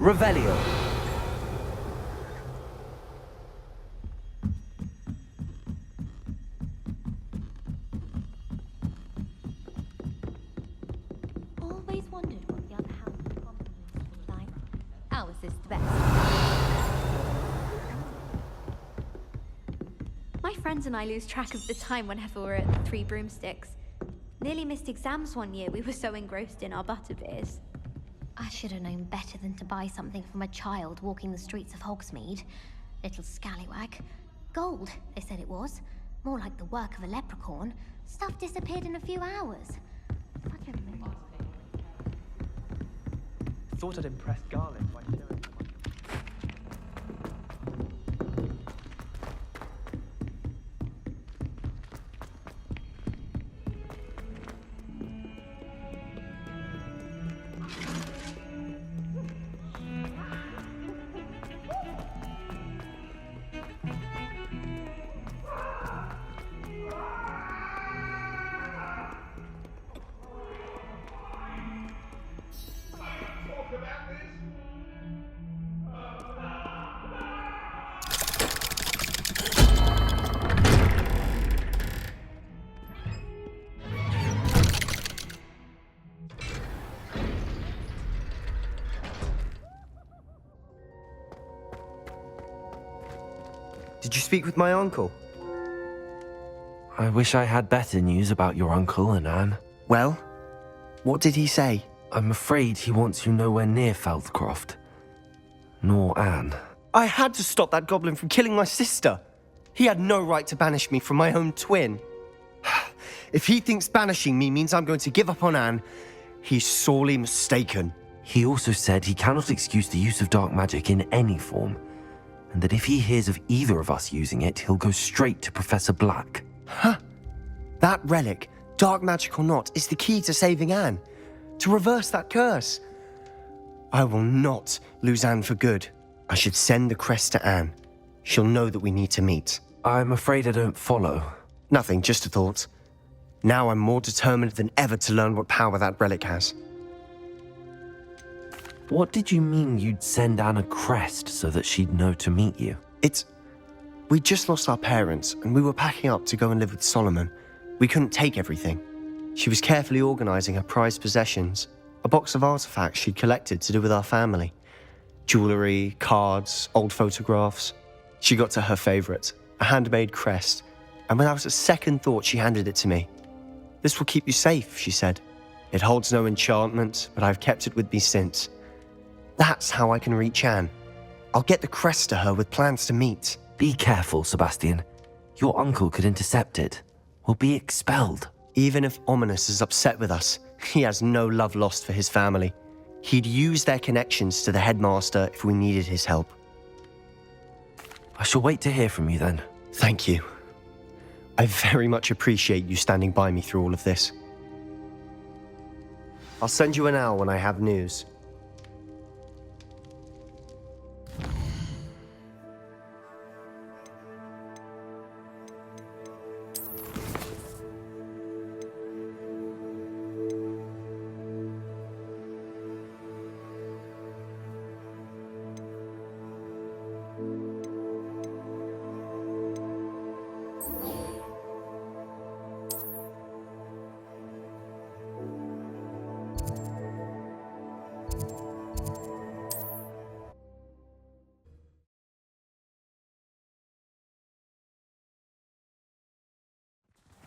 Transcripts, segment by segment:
Revelio. Always wondered what the other house of common rooms was like. Ours is the best. My friends and I lose track of the time whenever we're at the Three Broomsticks. Nearly missed exams one year, we were so engrossed in our butterbeers. I should have known better than to buy something from a child walking the streets of Hogsmeade. Little scallywag. Gold, they said it was. More like the work of a leprechaun. Stuff disappeared in a few hours. Such a myth. Thought I'd impress Garland by showing him. Did you speak with my uncle? I wish I had better news about your uncle and Anne. Well, what did he say? I'm afraid he wants you nowhere near Feldcroft. Nor Anne. I had to stop that goblin from killing my sister. He had no right to banish me from my own twin. If he thinks banishing me means I'm going to give up on Anne, he's sorely mistaken. He also said he cannot excuse the use of dark magic in any form, and that if he hears of either of us using it, he'll go straight to Professor Black. Huh? That relic, dark magic or not, is the key to saving Anne. To reverse that curse. I will not lose Anne for good. I should send the crest to Anne. She'll know that we need to meet. I'm afraid I don't follow. Nothing, just a thought. Now I'm more determined than ever to learn what power that relic has. What did you mean you'd send Anne a crest so that she'd know to meet you? We just lost our parents, and we were packing up to go and live with Solomon. We couldn't take everything. She was carefully organizing her prized possessions, a box of artifacts she'd collected to do with our family. Jewelry, cards, old photographs. She got to her favorite, a handmade crest, and without a second thought, she handed it to me. "This will keep you safe," she said. "It holds no enchantment, but I've kept it with me since. That's how I can reach Anne. I'll get the crest to her with plans to meet." Be careful, Sebastian. Your uncle could intercept it. We'll be expelled. Even if Ominous is upset with us, he has no love lost for his family. He'd use their connections to the headmaster if we needed his help. I shall wait to hear from you then. Thank you. I very much appreciate you standing by me through all of this. I'll send you an owl when I have news.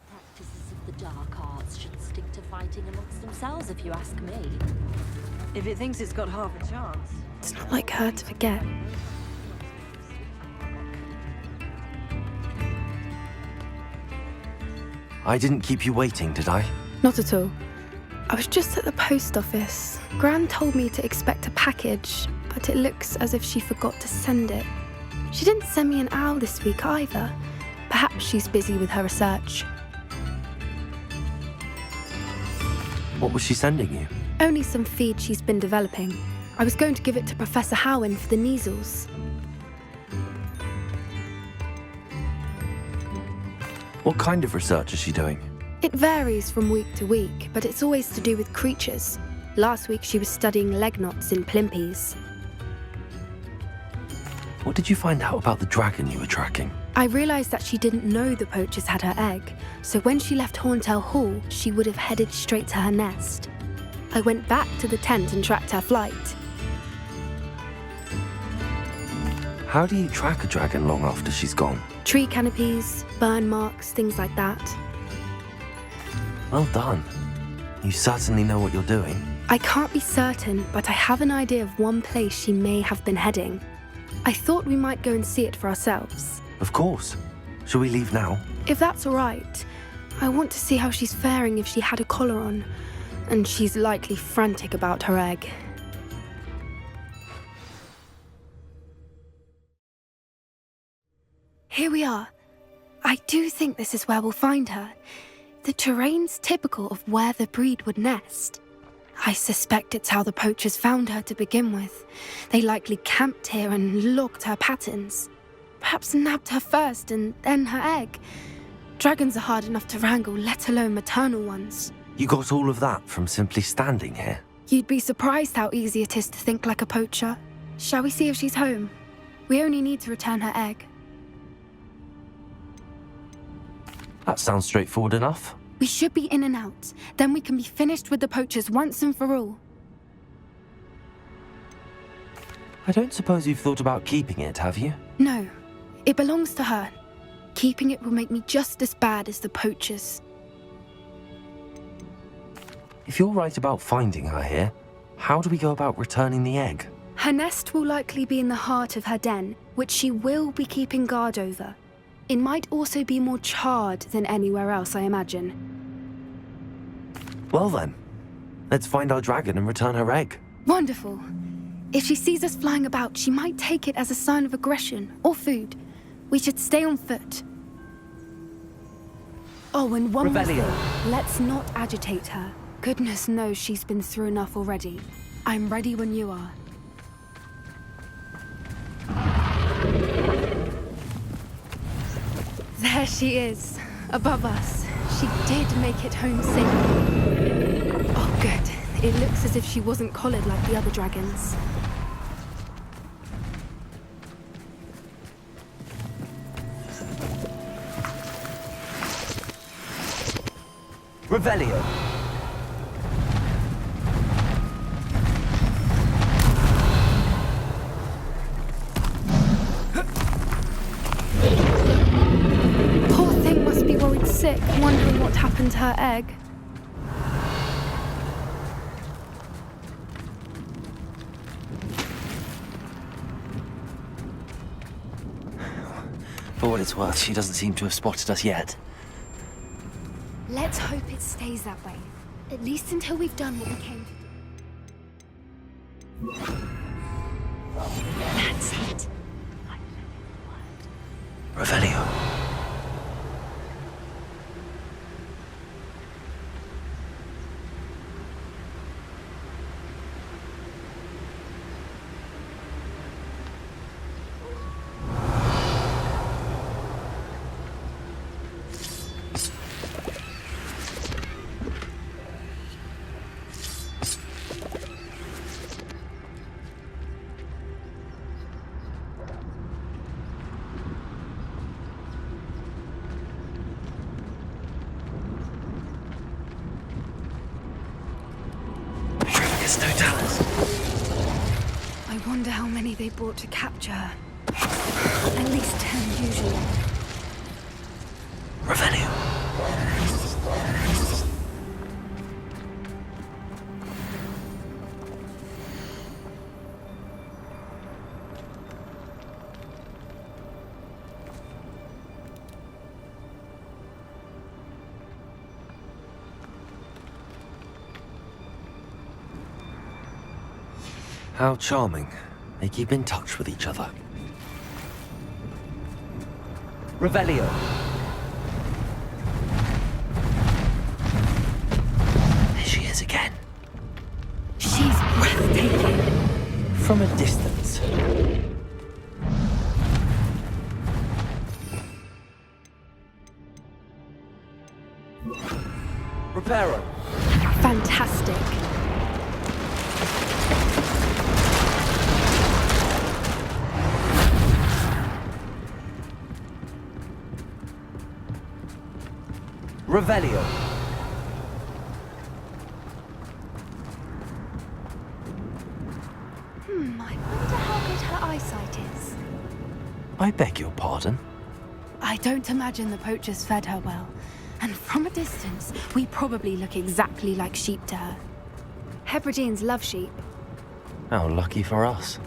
Practices of the dark arts should stick to fighting amongst themselves, if you ask me. If it thinks it's got half a chance. It's not like her to forget. I didn't keep you waiting, did I? Not at all. I was just at the post office. Gran told me to expect a package, but it looks as if she forgot to send it. She didn't send me an owl this week either. Perhaps she's busy with her research. What was she sending you? Only some feed she's been developing. I was going to give it to Professor Howin for the measles. What kind of research is she doing? It varies from week to week, but it's always to do with creatures. Last week she was studying leg knots in Plimpies. What did you find out about the dragon you were tracking? I realised that she didn't know the poachers had her egg, so when she left Horntail Hall, she would have headed straight to her nest. I went back to the tent and tracked her flight. How do you track a dragon long after she's gone? Tree canopies, burn marks, things like that. Well done. You certainly know what you're doing. I can't be certain, but I have an idea of one place she may have been heading. I thought we might go and see it for ourselves. Of course. Shall we leave now? If that's all right. I want to see how she's faring if she had a collar on. And she's likely frantic about her egg. Here we are. I do think this is where we'll find her. The terrain's typical of where the breed would nest. I suspect it's how the poachers found her to begin with. They likely camped here and logged her patterns. Perhaps nabbed her first and then her egg. Dragons are hard enough to wrangle, let alone maternal ones. You got all of that from simply standing here? You'd be surprised how easy it is to think like a poacher. Shall we see if she's home? We only need to return her egg. That sounds straightforward enough. We should be in and out. Then we can be finished with the poachers once and for all. I don't suppose you've thought about keeping it, have you? No, it belongs to her. Keeping it will make me just as bad as the poachers. If you're right about finding her here, how do we go about returning the egg? Her nest will likely be in the heart of her den, which she will be keeping guard over. It might also be more charred than anywhere else, I imagine. Well then, let's find our dragon and return her egg. Wonderful. If she sees us flying about, she might take it as a sign of aggression or food. We should stay on foot. Oh, and one more thing. Let's not agitate her. Goodness knows she's been through enough already. I'm ready when you are. There she is, above us. She did make it home safely. Oh, good. It looks as if she wasn't collared like the other dragons. Revelio. Poor thing must be worried sick, wondering what happened to her egg. For what it's worth, she doesn't seem to have spotted us yet. Let's hope it stays that way. At least until we've done what we came to do. That's it. Revelio. No talents. I wonder how many they brought to capture her. At least 10 usually. Revelio. How charming. They keep in touch with each other. Revelio. There she is again. She's breathtaking. From a distance. Reparo. Fantastic. Revelio. I wonder how good her eyesight is. I beg your pardon? I don't imagine the poachers fed her well. And from a distance, we probably look exactly like sheep to her. Hebrideans love sheep. How lucky for us.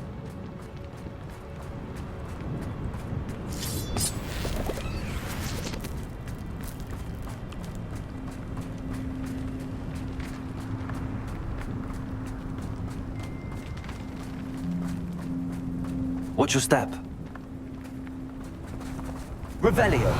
Watch your step. Revelio.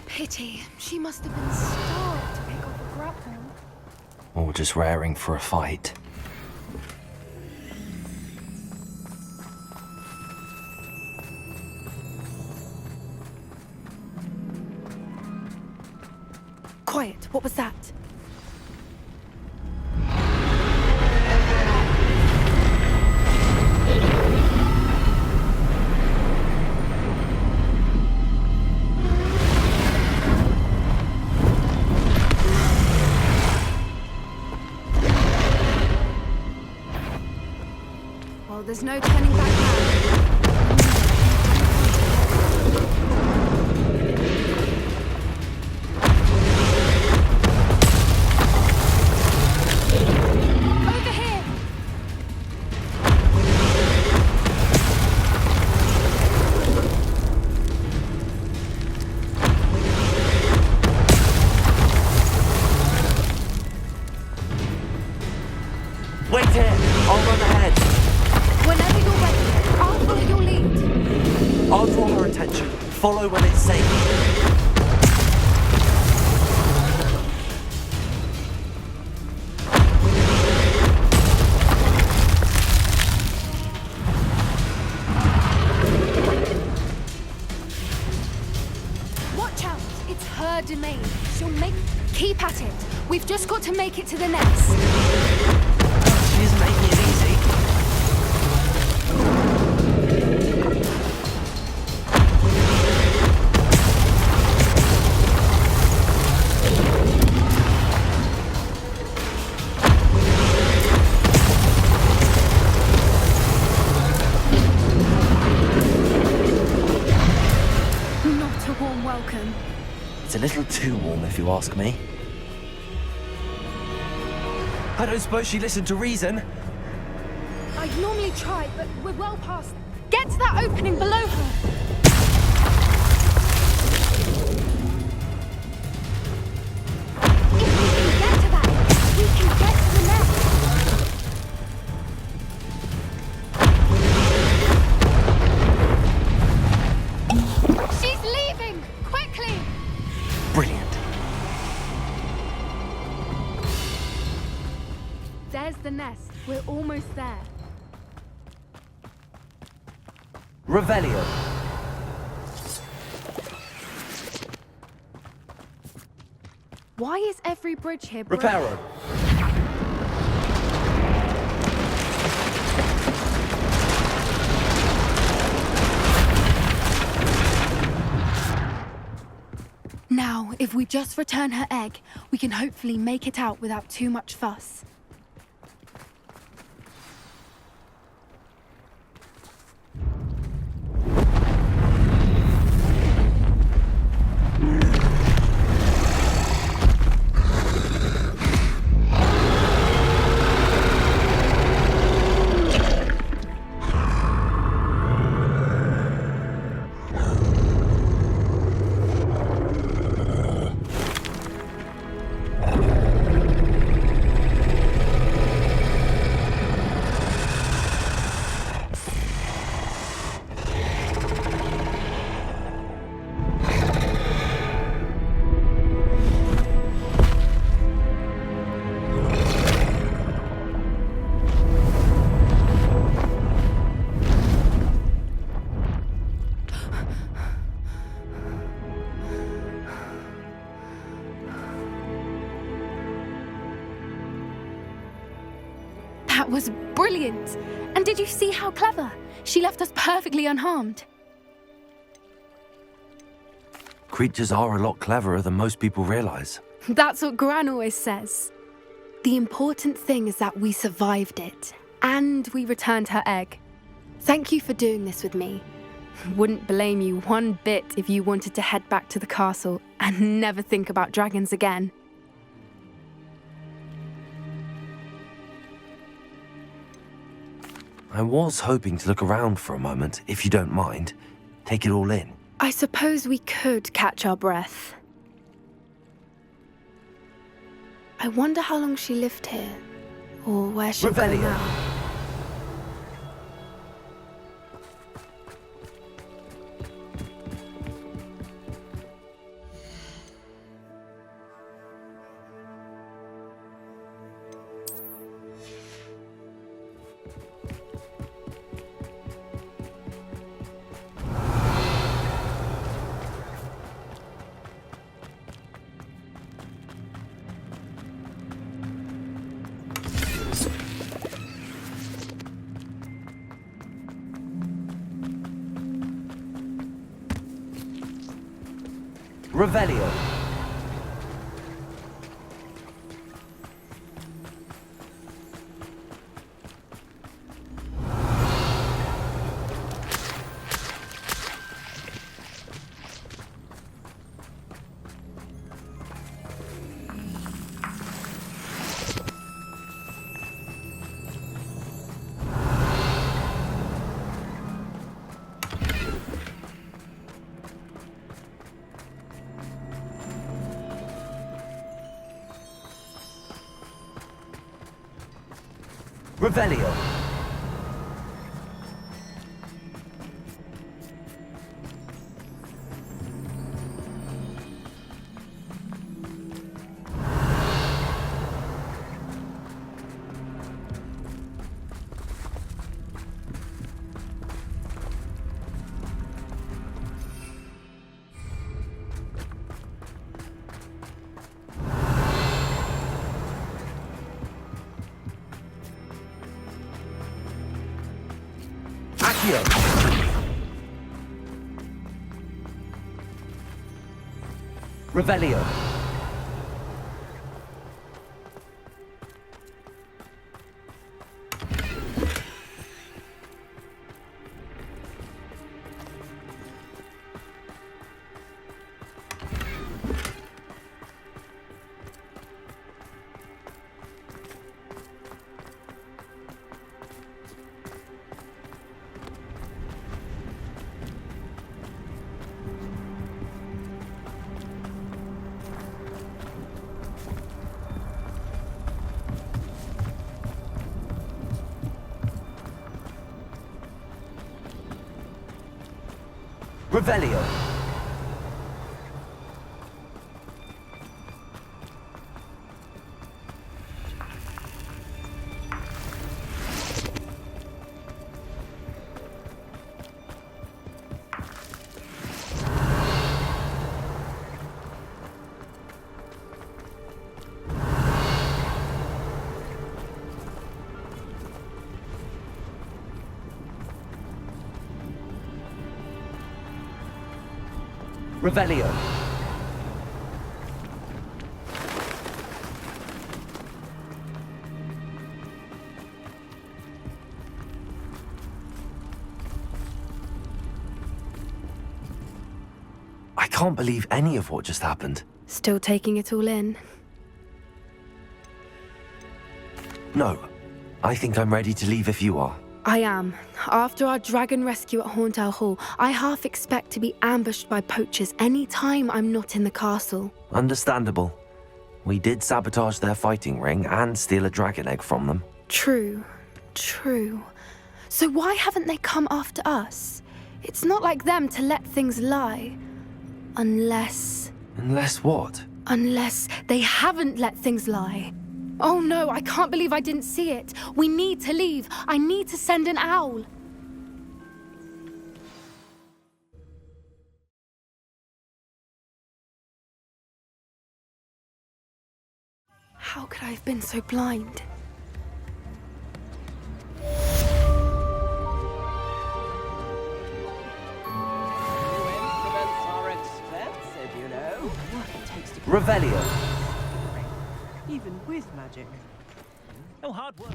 Pity. She must have been starved to pick up a grapple. Or just raring for a fight. Quiet. What was that? Well, there's no turning back now. Over here! Wait here! I'll run ahead! Whenever you're ready, I'll follow your lead. I'll draw her attention. Follow when it's safe. Watch out! It's her domain. She'll make... Keep at it. We've just got to make it to the nest. She isn't making it easy. Not a warm welcome. It's a little too warm, if you ask me. I don't suppose she listened to reason. I'd normally try, but we're well past. Get to that opening below her. If we can get to that, we can get to the nest. She's leaving! Quickly! Brilliant. There's the nest. We're almost there. Revelio. Why is every bridge here broken? Reparo. Now, if we just return her egg, we can hopefully make it out without too much fuss. That was brilliant! And did you see how clever? She left us perfectly unharmed. Creatures are a lot cleverer than most people realize. That's what Gran always says. The important thing is that we survived it, and we returned her egg. Thank you for doing this with me. Wouldn't blame you one bit if you wanted to head back to the castle and never think about dragons again. I was hoping to look around for a moment, if you don't mind. Take it all in. I suppose we could catch our breath. I wonder how long she lived here, or where she'll go Revelio. now. Revelio. Revelio. Accio. Revelio. Revelio. Revelio. I can't believe any of what just happened. Still taking it all in. No, I think I'm ready to leave if you are. I am. After our dragon rescue at Horndale Hall, I half expect to be ambushed by poachers any time I'm not in the castle. Understandable. We did sabotage their fighting ring and steal a dragon egg from them. True. So why haven't they come after us? It's not like them to let things lie. Unless what? Unless they haven't let things lie. Oh no, I can't believe I didn't see it. We need to leave. I need to send an owl. How could I have been so blind? Revelio. Even with magic. No hard work.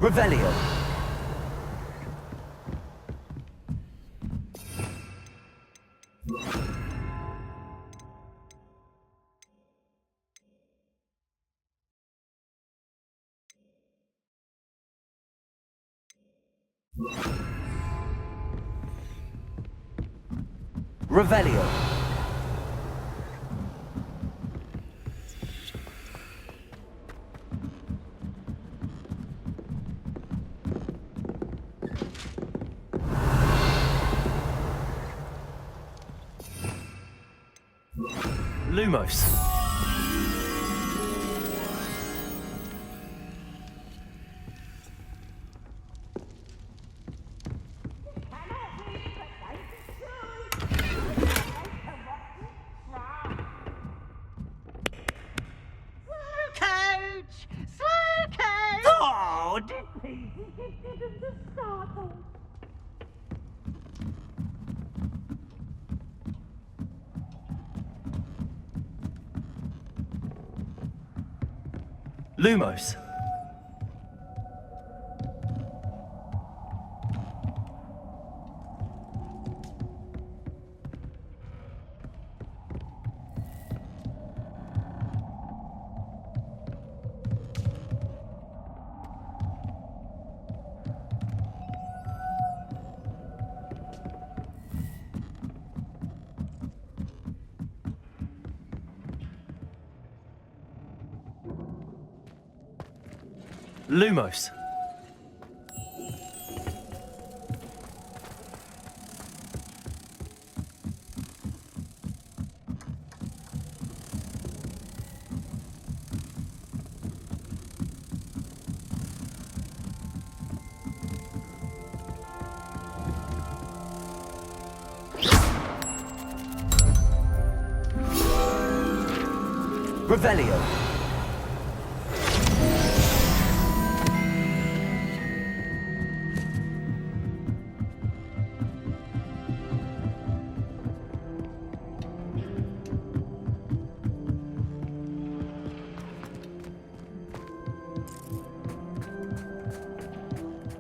Revelio. Revelio. Lumos. Coach! Slow coach! Oh, did he? Lumos. Lumos. Revelio.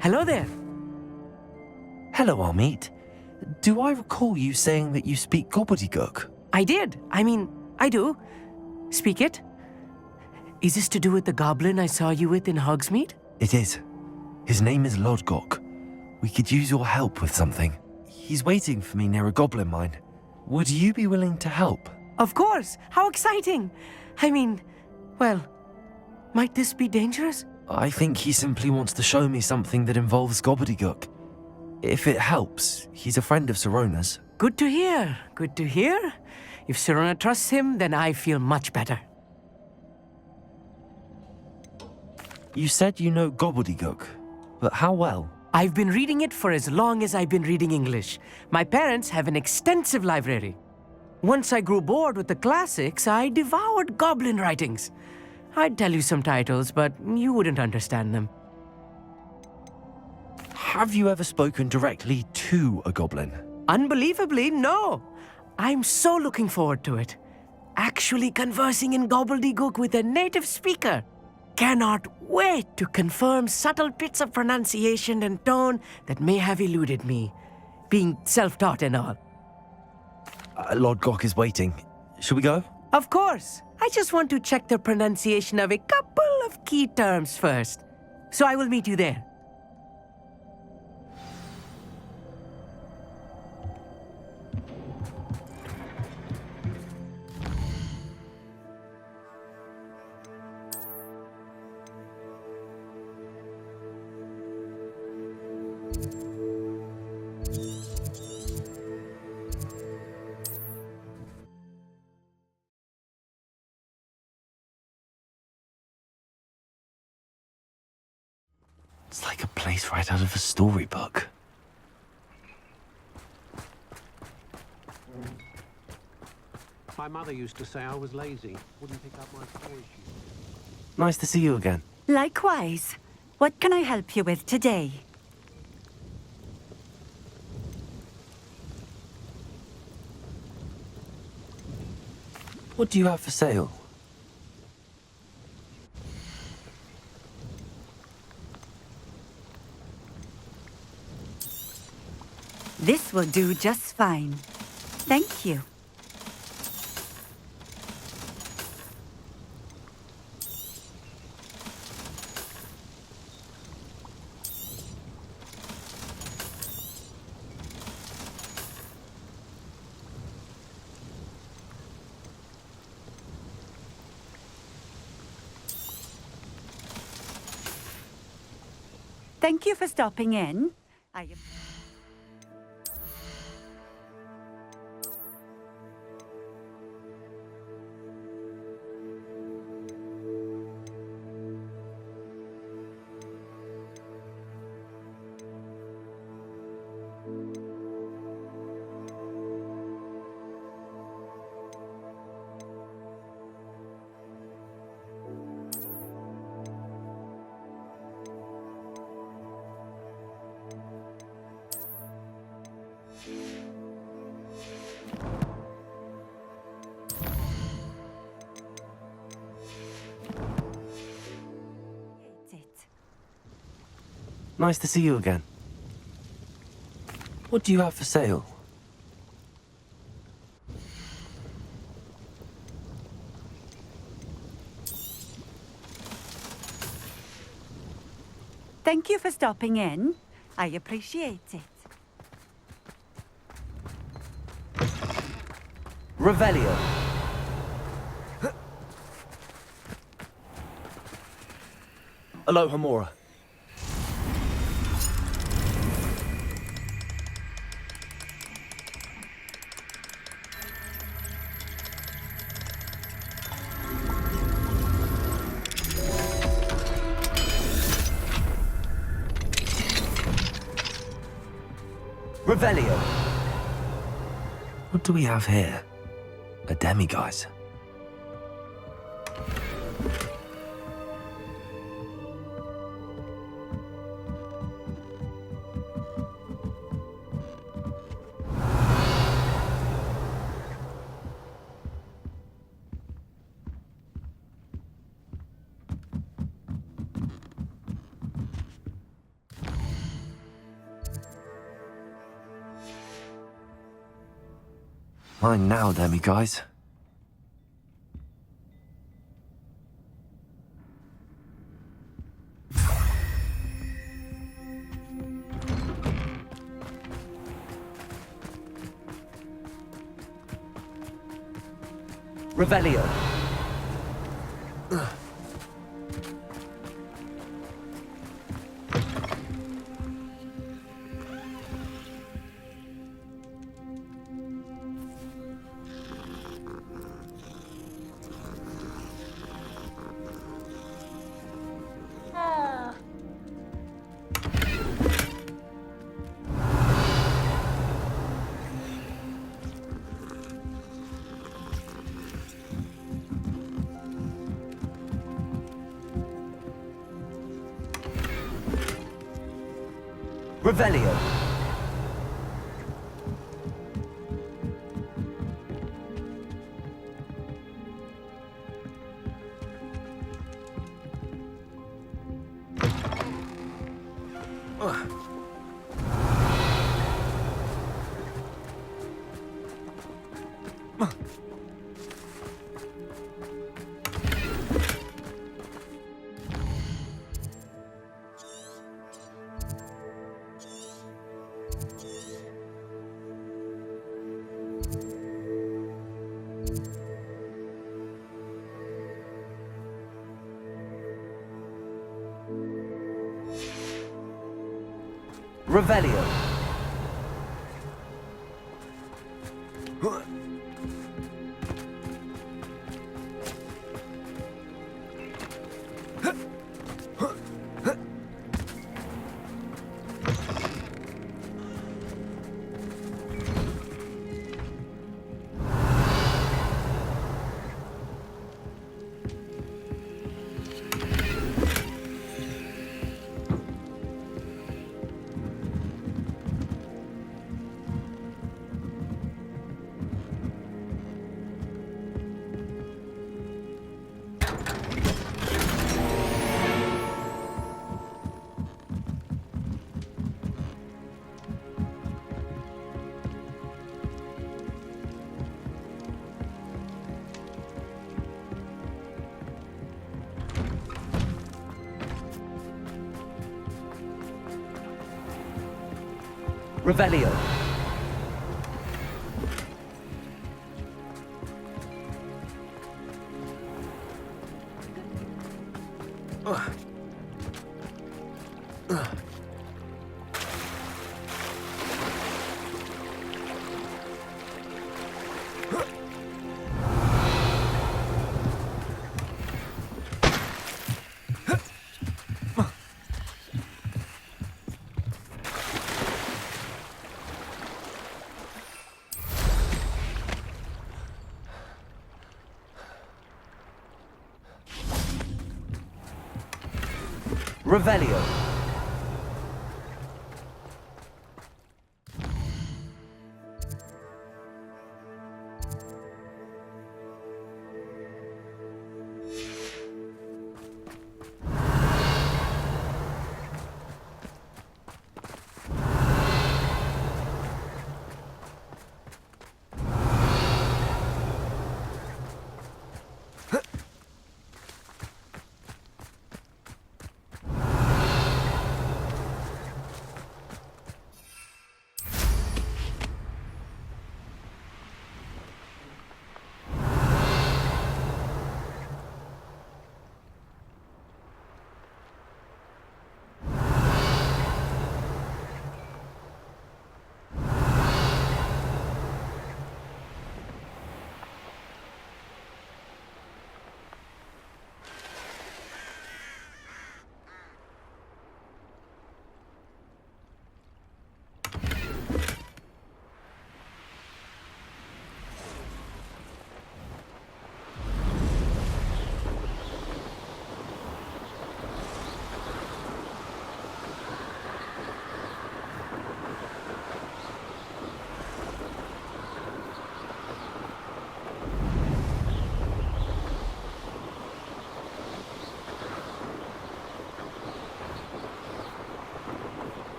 Hello there. Hello, Amit. Do I recall you saying that you speak gobbledygook? I did. I do. Speak it. Is this to do with the goblin I saw you with in Hogsmeade? It is. His name is Lodgok. We could use your help with something. He's waiting for me near a goblin mine. Would you be willing to help? Of course. How exciting. Well, might this be dangerous? I think he simply wants to show me something that involves gobbledygook. If it helps, he's a friend of Sirona's. Good to hear. Good to hear. If Sirona trusts him, then I feel much better. You said you know gobbledygook, but how well? I've been reading it for as long as I've been reading English. My parents have an extensive library. Once I grew bored with the classics, I devoured goblin writings. I'd tell you some titles, but you wouldn't understand them. Have you ever spoken directly to a goblin? Unbelievably, no. I'm so looking forward to it. Actually conversing in gobbledygook with a native speaker. Cannot wait to confirm subtle bits of pronunciation and tone that may have eluded me, being self-taught and all. Lodgok is waiting. Shall we go? Of course. I just want to check the pronunciation of a couple of key terms first. So I will meet you there. It's like a place right out of a storybook. My mother used to say I was lazy, wouldn't pick up my toys. Nice to see you again. Likewise. What can I help you with today? What do you have for sale? This will do just fine. Thank you. Thank you for stopping in. Nice to see you again. What do you have for sale? Thank you for stopping in. I appreciate it. Revelio. Aloha Mora. Revelio. What do we have here? A demiguise. Mine now, demiguise. Revelio. Revelio. Revelio. Revelio. Revelio.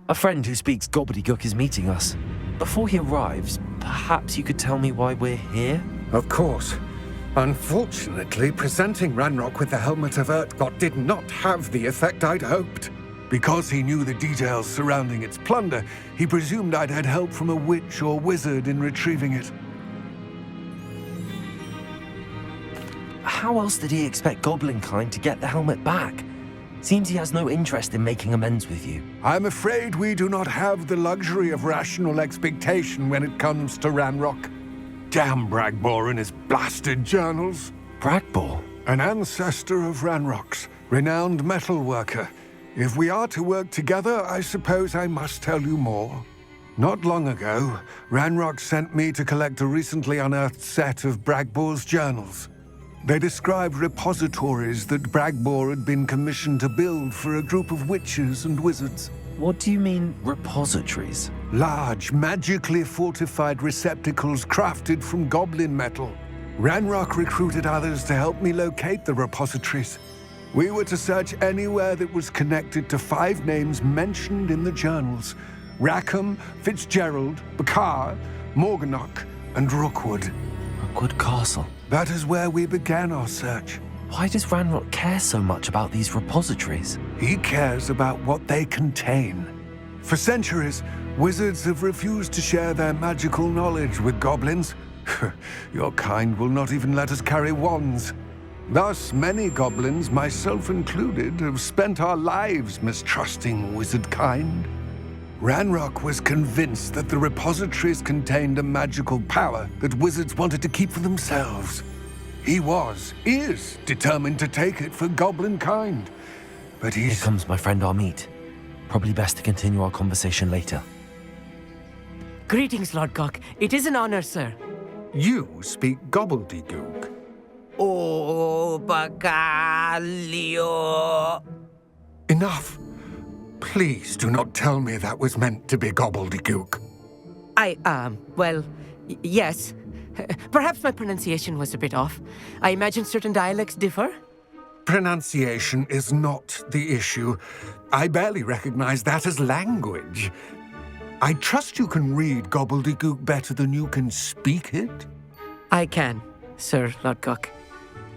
A friend who speaks gobbledygook is meeting us. Before he arrives, perhaps you could tell me why we're here? Of course. Unfortunately, presenting Ranrock with the Helmet of Urtkot did not have the effect I'd hoped. Because he knew the details surrounding its plunder, he presumed I'd had help from a witch or wizard in retrieving it. How else did he expect Goblinkind to get the helmet back? Seems he has no interest in making amends with you. I'm afraid we do not have the luxury of rational expectation when it comes to Ranrock. Damn Bragbor and his blasted journals. Bragbor? An ancestor of Ranrock's, renowned metal worker. If we are to work together, I suppose I must tell you more. Not long ago, Ranrock sent me to collect a recently unearthed set of Bragbor's journals. They described repositories that Bragbor had been commissioned to build for a group of witches and wizards. What do you mean, repositories? Large, magically fortified receptacles crafted from goblin metal. Ranrock recruited others to help me locate the repositories. We were to search anywhere that was connected to 5 names mentioned in the journals: Rackham, Fitzgerald, Bakar, Morganach, and Rookwood. Rookwood Castle. That is where we began our search. Why does Ranrock care so much about these repositories? He cares about what they contain. For centuries, wizards have refused to share their magical knowledge with goblins. Your kind will not even let us carry wands. Thus, many goblins, myself included, have spent our lives mistrusting wizard kind. Ranrock was convinced that the repositories contained a magical power that wizards wanted to keep for themselves. He is determined to take it for goblin kind. But Here comes my friend Amit. Probably best to continue our conversation later. Greetings, Lord Cock. It is an honor, sir. You speak gobbledygook. Oh, Bagalio. Enough. Please do not tell me that was meant to be gobbledygook. Yes. Perhaps my pronunciation was a bit off. I imagine certain dialects differ. Pronunciation is not the issue. I barely recognize that as language. I trust you can read gobbledygook better than you can speak it? I can, Sir Lodgok.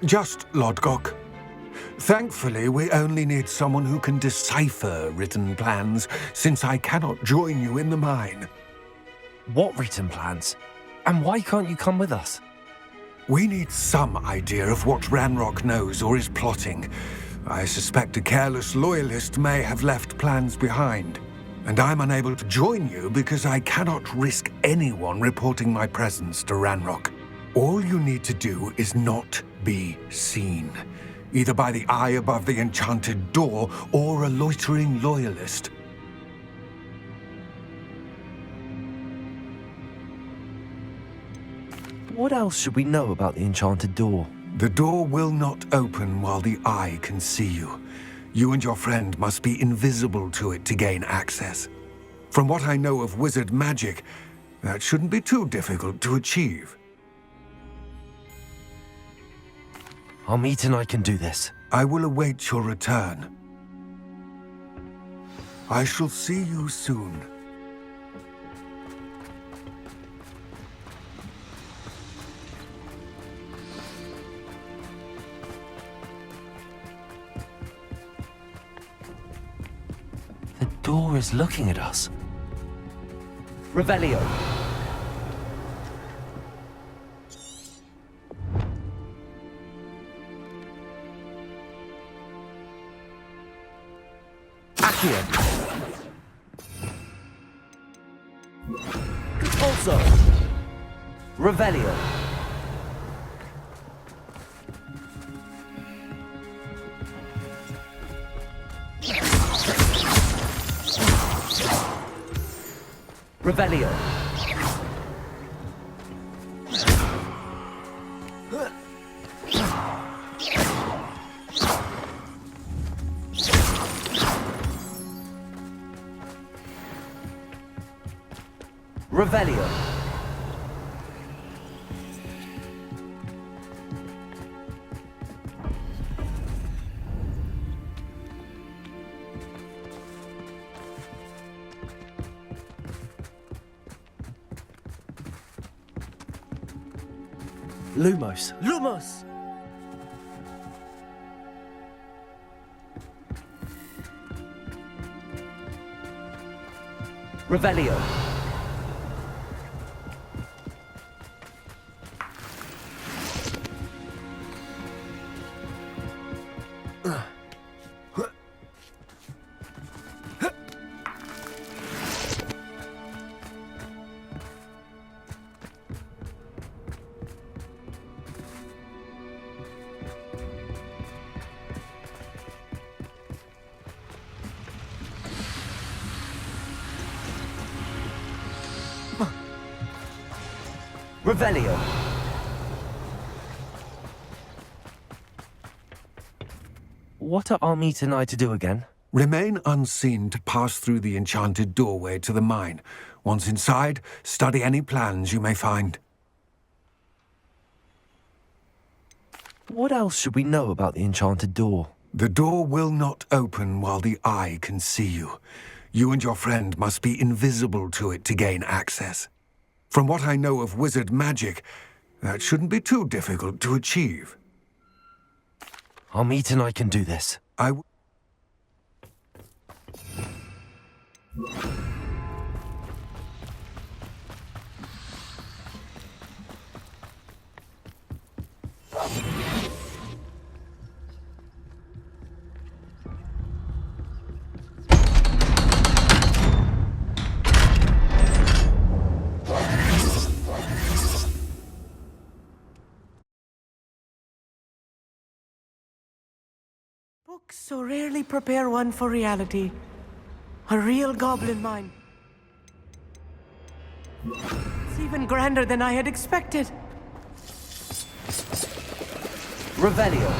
Just Lodgok. Thankfully, we only need someone who can decipher written plans, since I cannot join you in the mine. What written plans? And why can't you come with us? We need some idea of what Ranrock knows or is plotting. I suspect a careless loyalist may have left plans behind. And I'm unable to join you because I cannot risk anyone reporting my presence to Ranrock. All you need to do is not be seen, either by the eye above the enchanted door or a loitering loyalist. What else should we know about the enchanted door? The door will not open while the eye can see you. You and your friend must be invisible to it to gain access. From what I know of wizard magic, that shouldn't be too difficult to achieve. Amit and I can do this. I will await your return. I shall see you soon. The door is looking at us. Revelio. Accio. Also. Revelio. Revelio. Revelio. Lumos. Lumos! Revelio. Revelio. What are Armit and I to do again? Remain unseen to pass through the enchanted doorway to the mine. Once inside, study any plans you may find. What else should we know about the enchanted door? The door will not open while the eye can see you. You and your friend must be invisible to it to gain access. From what I know of wizard magic, that shouldn't be too difficult to achieve. Armit and I can do this. Books so rarely prepare one for reality. A real goblin mine. It's even grander than I had expected. Revelio.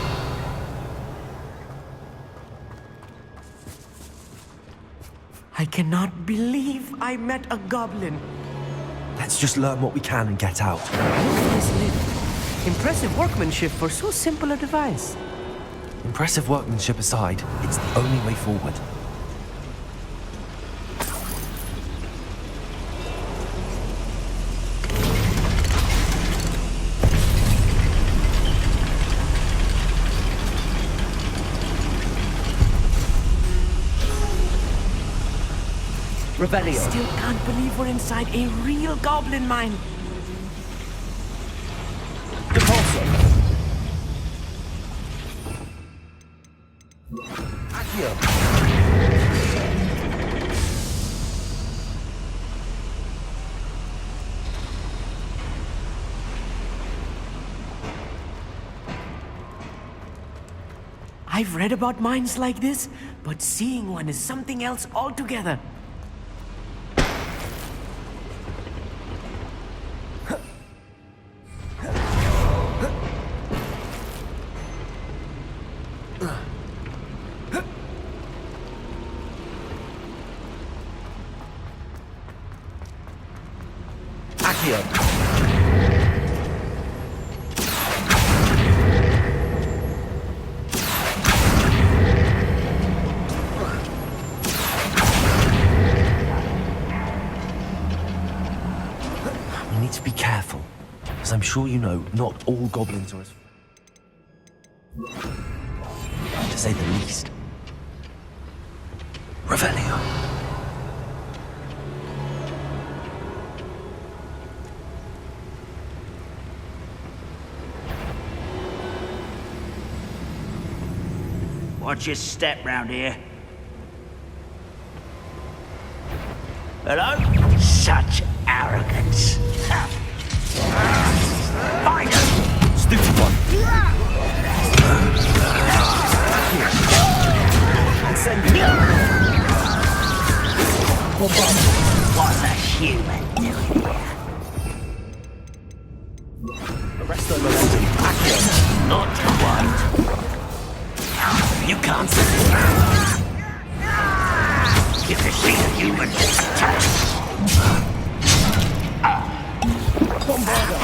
I cannot believe I met a goblin. Let's just learn what we can and get out. Look at this lid. Impressive workmanship for so simple a device. Impressive workmanship aside, it's the only way forward. Revelio. Still can't believe we're inside a real goblin mine. Depulso. I've read about mines like this, but seeing one is something else altogether. We need to be careful, as I'm sure you know, not all goblins are as... to say the least. Revelio. Watch your step round here. Hello? Such arrogance. Find him! Stupid one. What's a human doing here? Arresto momentum. Accio. Not quite. You can't see it. If you see a human, attack. Bombarda.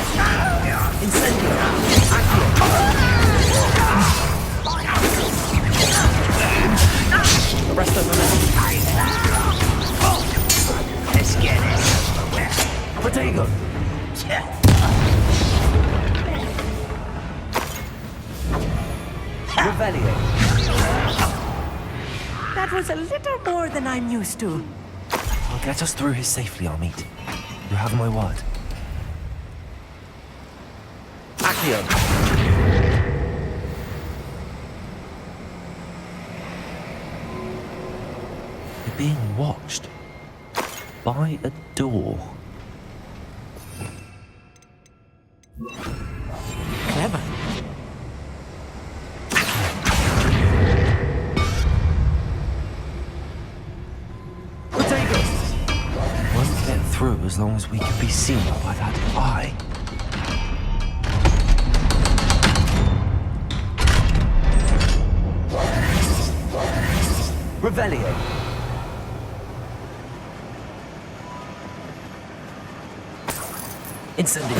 Incendio. Accio. Arresto momentum. Let's get it. Protego. Revelio. That was a little more than I'm used to. I'll get us through here safely, Armit. You have my word. Accio. We're being watched. By a door. Clever. Won't get through as long as we can be seen by that eye. Revelio. Incendio.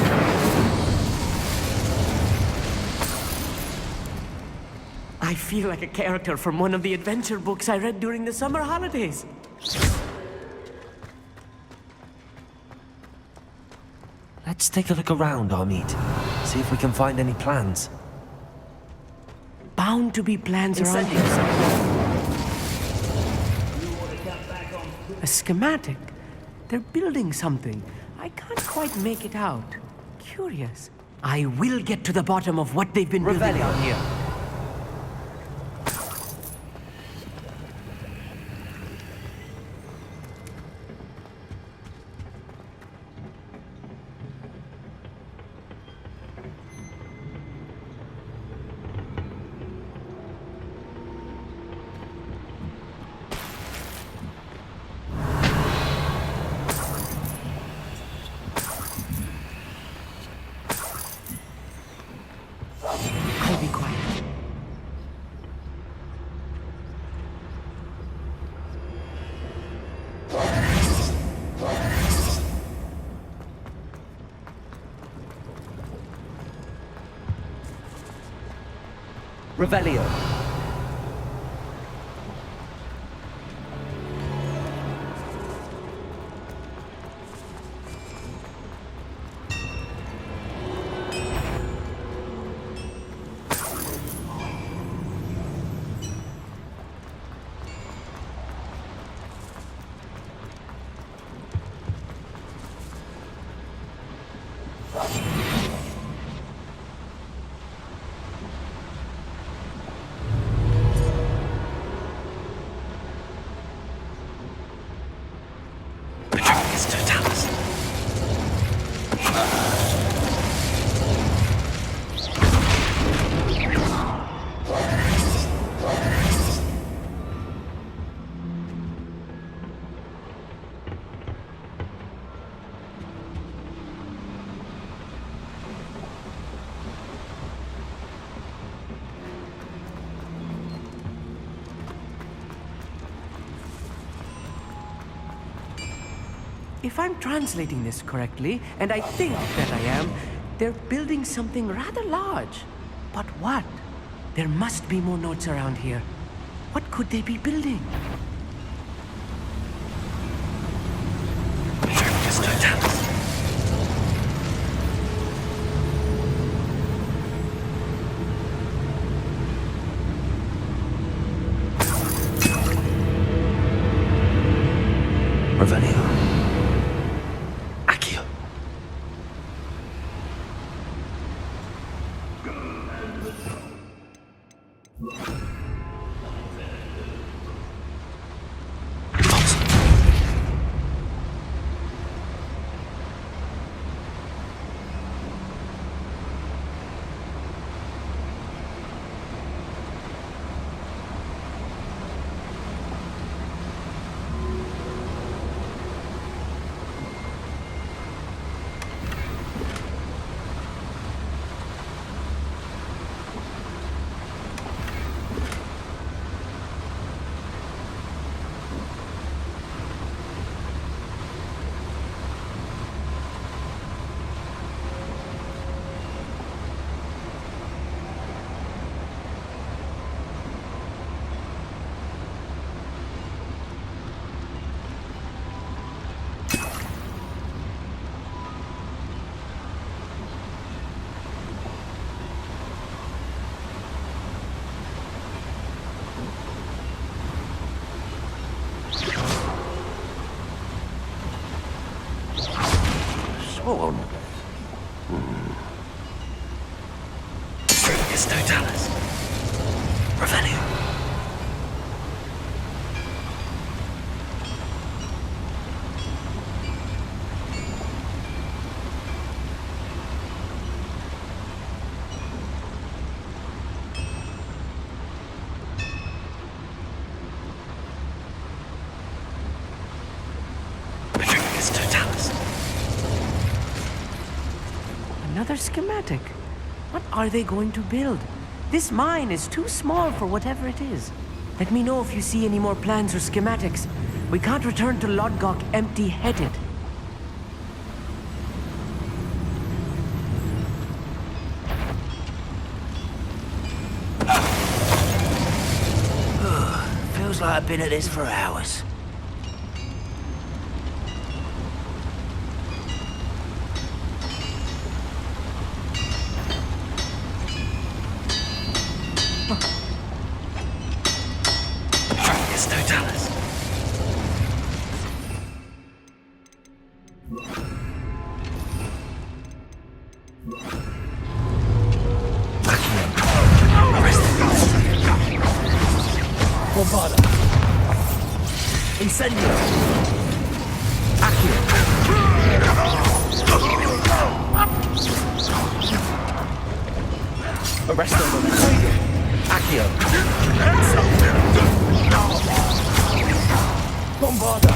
I feel like a character from one of the adventure books I read during the summer holidays. Let's take a look around, Amit. See if we can find any plans. Bound to be plans around Incendio. here. A schematic. They're building something. I can't quite make it out. Curious. I will get to the bottom of what they've been building Revelio. down here. I'll be quiet. Revelio. Petrificus totalis. If I'm translating this correctly, and I think that I am, they're building something rather large. But what? There must be more notes around here. What could they be building? Petrificus totalis. Revelio. Accio. False. Sworn. Petrificus totalis. Revelio. Petrificus totalis. Another schematic. What are they going to build? This mine is too small for whatever it is. Let me know if you see any more plans or schematics. We can't return to Lodgok empty-headed. Feels like I've been at this for hours. It's Totalis. Bombarda. Incendio. Accio. Arresto them. Accio. Bombarda.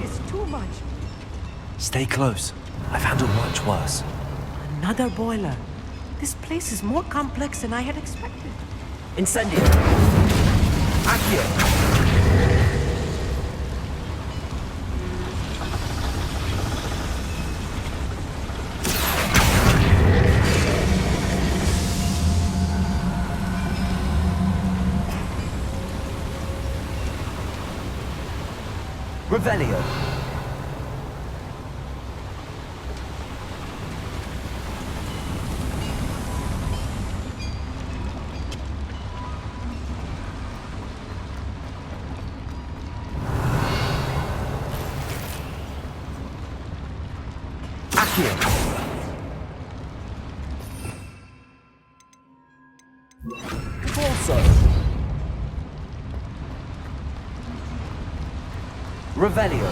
It's too much. Stay close. I've handled much worse. Another boiler. This place is more complex than I had expected. Incendio. Accio. Revelio. Accio. Corso. Revelio.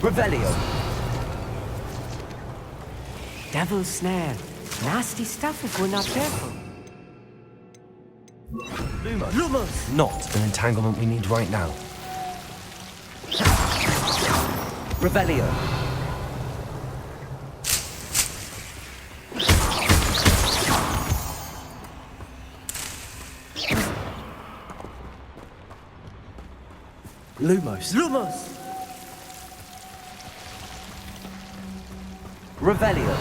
Revelio. Devil's snare. Nasty stuff if we're not careful. Lumos. Not an entanglement we need right now. Revelio. Lumos. Lumos. Revelio.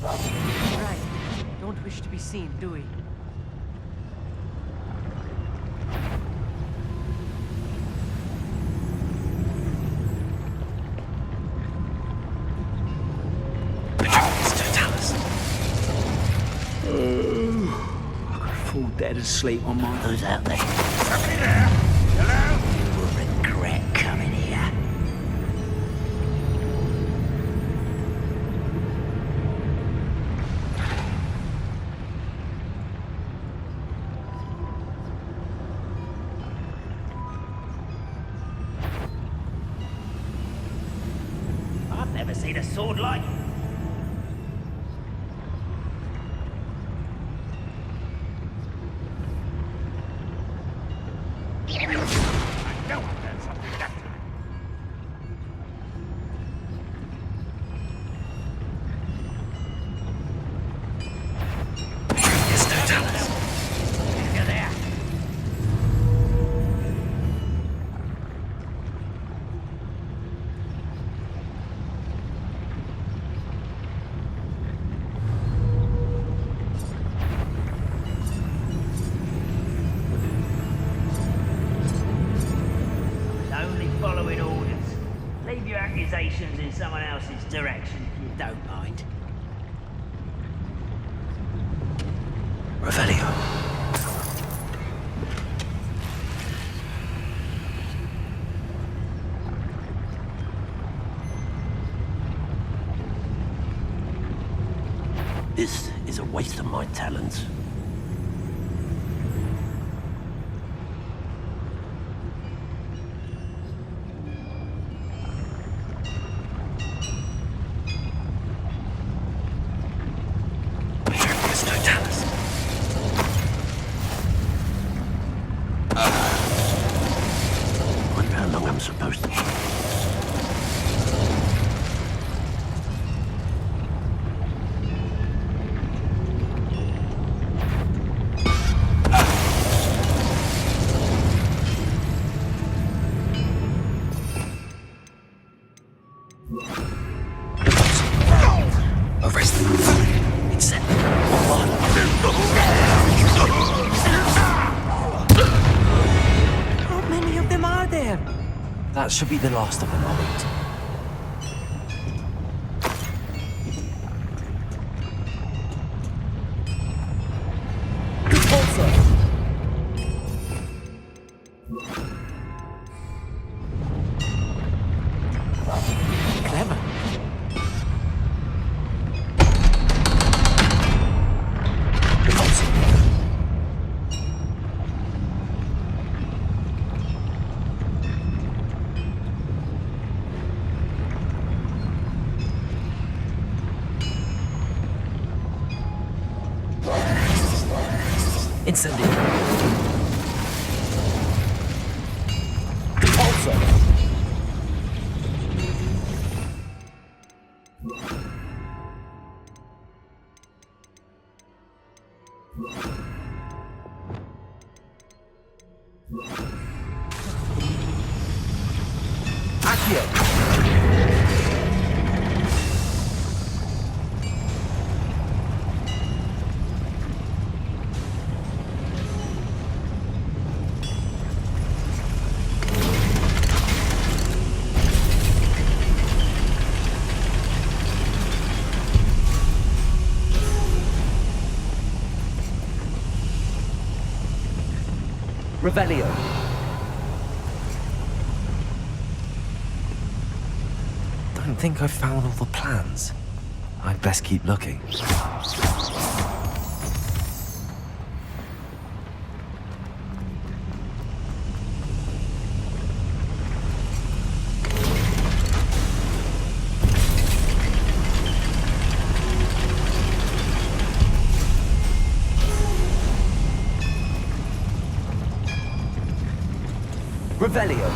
Right. Don't wish to be seen, do we? Fall dead asleep on my... Who's out there? Somebody there! Hello? You will regret coming here. I've never seen a sword like it. accusations in someone else's direction, if you don't mind. Revelio. This is a waste of my talents. Wonder how long I'm supposed to. Arrest them. It's set. How many of them are there? That should be the last of them, Albert. Clever. Incendio. Revelio. Don't think I've found all the plans. I'd best keep looking. Revelio.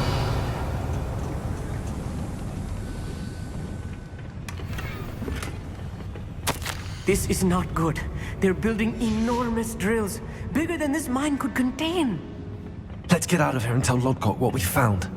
This is not good. They're building enormous drills, bigger than this mine could contain. Let's get out of here and tell Lodgok what we found.